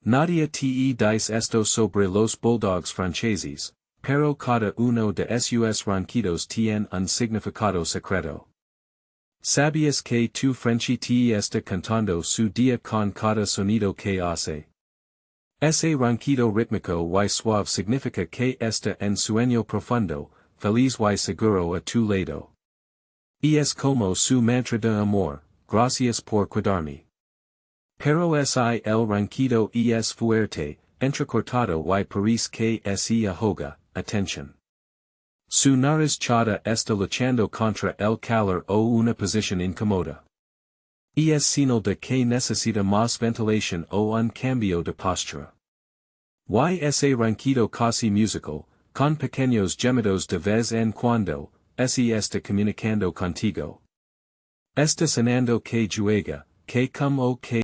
Nadie te dice esto sobre los bulldogs franceses, pero cada uno de sus ronquidos tiene un significado secreto. ¿Sabías que tu Frenchie te está cantando su día con cada sonido que hace? Ese ronquido rítmico y suave significa que está en sueño profundo, feliz y seguro a tu lado. Y es como su mantra de amor, gracias por cuidarme. Pero es el ronquido y es fuerte, entrecortado y parece que se ahoga, atención. Su nariz chata está luchando contra el calor o una posición incómoda. Y es señal de que necesita más ventilación o un cambio de postura. Y ese ronquido casi musical, con pequeños gemidos de vez en cuando, está comunicando contigo. Está sonando que juega, que como que